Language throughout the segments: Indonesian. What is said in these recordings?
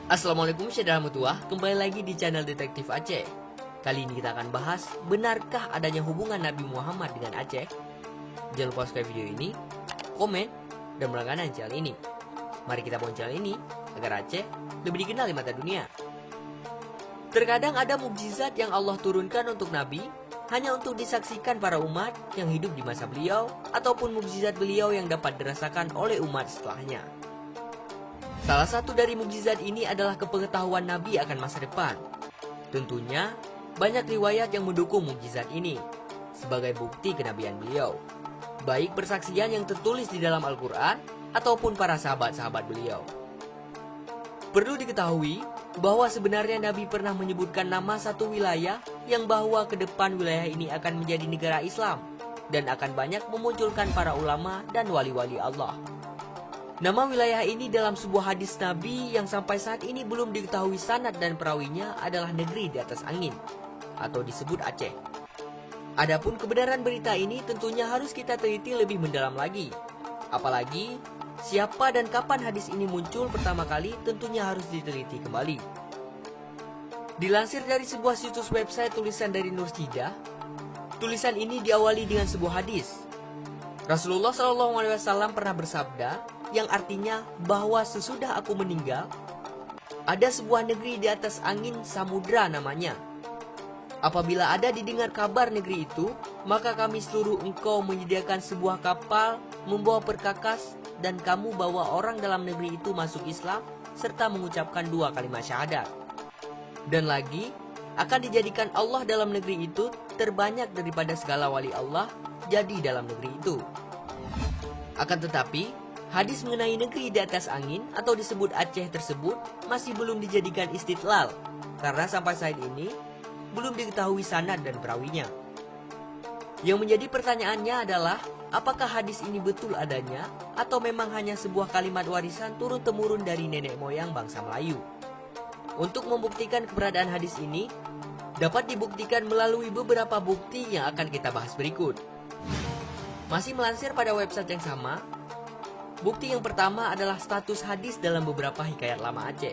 Assalamualaikum warahmatullahi wabarakatuh. Kembali lagi di channel Detektif Aceh. Kali ini kita akan bahas, benarkah adanya hubungan Nabi Muhammad dengan Aceh? Jangan lupa subscribe video ini, komen, dan berlangganan channel ini. Mari kita bangun channel ini agar Aceh lebih dikenal di mata dunia. Terkadang ada mukjizat yang Allah turunkan untuk Nabi hanya untuk disaksikan para umat yang hidup di masa beliau, ataupun mukjizat beliau yang dapat dirasakan oleh umat setelahnya. Salah satu dari mukjizat ini adalah kepengetahuan Nabi akan masa depan. Tentunya, banyak riwayat yang mendukung mukjizat ini sebagai bukti kenabian beliau, baik persaksian yang tertulis di dalam Al-Quran ataupun para sahabat-sahabat beliau. Perlu diketahui bahwa sebenarnya Nabi pernah menyebutkan nama satu wilayah yang bahwa ke depan wilayah ini akan menjadi negara Islam dan akan banyak memunculkan para ulama dan wali-wali Allah. Nama wilayah ini dalam sebuah hadis Nabi yang sampai saat ini belum diketahui sanad dan perawinya adalah negeri di atas angin, atau disebut Aceh. Adapun kebenaran berita ini tentunya harus kita teliti lebih mendalam lagi. Apalagi, siapa dan kapan hadis ini muncul pertama kali tentunya harus diteliti kembali. Dilansir dari sebuah situs website tulisan dari Nursidah, tulisan ini diawali dengan sebuah hadis. Rasulullah SAW pernah bersabda, yang artinya bahwa sesudah aku meninggal, ada sebuah negeri di atas angin samudra namanya. Apabila ada didengar kabar negeri itu, maka kami seluruh engkau menyediakan sebuah kapal membawa perkakas, dan kamu bawa orang dalam negeri itu masuk Islam serta mengucapkan 2 kalimat syahadat. Dan lagi, akan dijadikan Allah dalam negeri itu terbanyak daripada segala wali Allah jadi dalam negeri itu. Akan tetapi, hadis mengenai negeri di atas angin atau disebut Aceh tersebut masih belum dijadikan istidlal karena sampai saat ini belum diketahui sanad dan perawinya. Yang menjadi pertanyaannya adalah, apakah hadis ini betul adanya atau memang hanya sebuah kalimat warisan turun-temurun dari nenek moyang bangsa Melayu? Untuk membuktikan keberadaan hadis ini dapat dibuktikan melalui beberapa bukti yang akan kita bahas berikut. Masih melansir pada website yang sama, bukti yang pertama adalah status hadis dalam beberapa hikayat lama Aceh.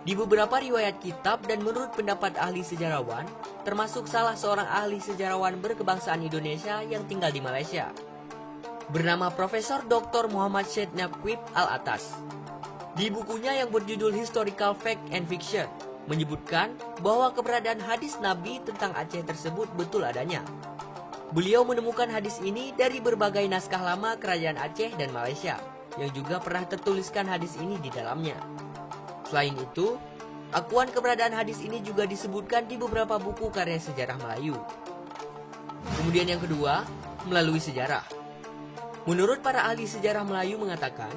Di beberapa riwayat kitab dan menurut pendapat ahli sejarawan, termasuk salah seorang ahli sejarawan berkebangsaan Indonesia yang tinggal di Malaysia, bernama Profesor Dr. Muhammad Syed Naqib Al-Atas. Di bukunya yang berjudul Historical Fact and Fiction, menyebutkan bahwa keberadaan hadis Nabi tentang Aceh tersebut betul adanya. Beliau menemukan hadis ini dari berbagai naskah lama kerajaan Aceh dan Malaysia, yang juga pernah tertuliskan hadis ini di dalamnya. Selain itu, akuan keberadaan hadis ini juga disebutkan di beberapa buku karya sejarah Melayu. Kemudian yang kedua, melalui sejarah. Menurut para ahli sejarah Melayu mengatakan,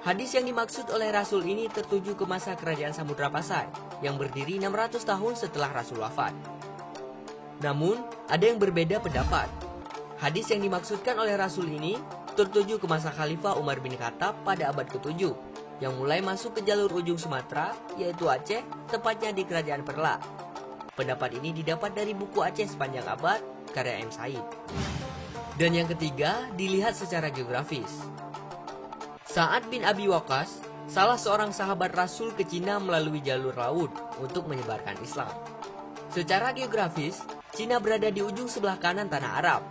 hadis yang dimaksud oleh Rasul ini tertuju ke masa kerajaan Samudra Pasai, yang berdiri 600 tahun setelah Rasul wafat. Namun, ada yang berbeda pendapat. Hadis yang dimaksudkan oleh Rasul ini tertuju ke masa Khalifah Umar bin Khattab pada abad ke-7, yang mulai masuk ke jalur ujung Sumatera, yaitu Aceh, tepatnya di Kerajaan Perla. Pendapat ini didapat dari buku Aceh Sepanjang Abad, karya M. Said. Dan yang ketiga, dilihat secara geografis. Sa'ad bin Abi Waqqas, salah seorang sahabat Rasul ke Cina melalui jalur laut untuk menyebarkan Islam. Secara geografis, Cina berada di ujung sebelah kanan tanah Arab.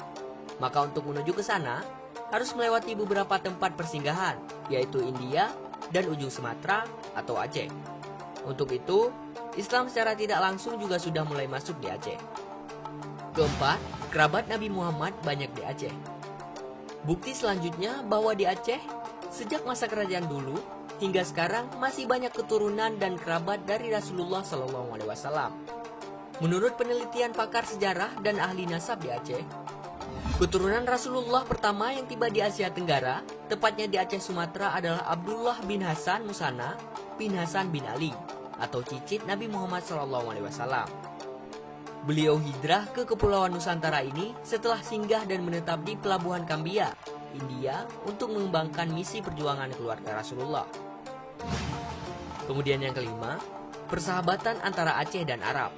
Maka untuk menuju ke sana, harus melewati beberapa tempat persinggahan, yaitu India dan ujung Sumatera atau Aceh. Untuk itu, Islam secara tidak langsung juga sudah mulai masuk di Aceh. Keempat, kerabat Nabi Muhammad banyak di Aceh. Bukti selanjutnya bahwa di Aceh, sejak masa kerajaan dulu, hingga sekarang masih banyak keturunan dan kerabat dari Rasulullah SAW. Menurut penelitian pakar sejarah dan ahli nasab di Aceh, keturunan Rasulullah pertama yang tiba di Asia Tenggara, tepatnya di Aceh Sumatera, adalah Abdullah bin Hasan Musana bin Hasan bin Ali, atau cicit Nabi Muhammad SAW. Beliau hijrah ke Kepulauan Nusantara ini setelah singgah dan menetap di Pelabuhan Kambia, India, untuk mengembangkan misi perjuangan keluarga Rasulullah. Kemudian yang kelima, persahabatan antara Aceh dan Arab.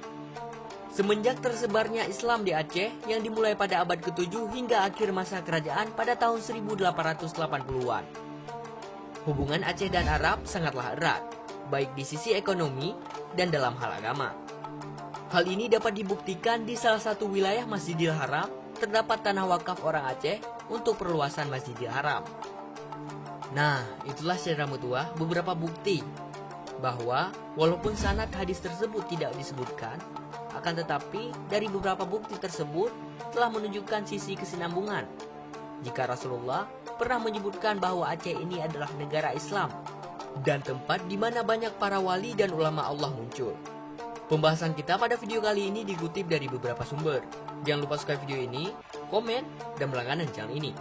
Semenjak tersebarnya Islam di Aceh yang dimulai pada abad ke-7 hingga akhir masa kerajaan pada tahun 1880-an. Hubungan Aceh dan Arab sangatlah erat, baik di sisi ekonomi dan dalam hal agama. Hal ini dapat dibuktikan di salah satu wilayah Masjidil Haram terdapat tanah wakaf orang Aceh untuk perluasan Masjidil Haram. Nah, itulah secara mutuah beberapa bukti bahwa walaupun sanad hadis tersebut tidak disebutkan, akan tetapi dari beberapa bukti tersebut telah menunjukkan sisi kesinambungan. Jika Rasulullah pernah menyebutkan bahwa Aceh ini adalah negara Islam dan tempat di mana banyak para wali dan ulama Allah muncul. Pembahasan kita pada video kali ini dikutip dari beberapa sumber. Jangan lupa subscribe video ini, komen, dan berlangganan channel ini.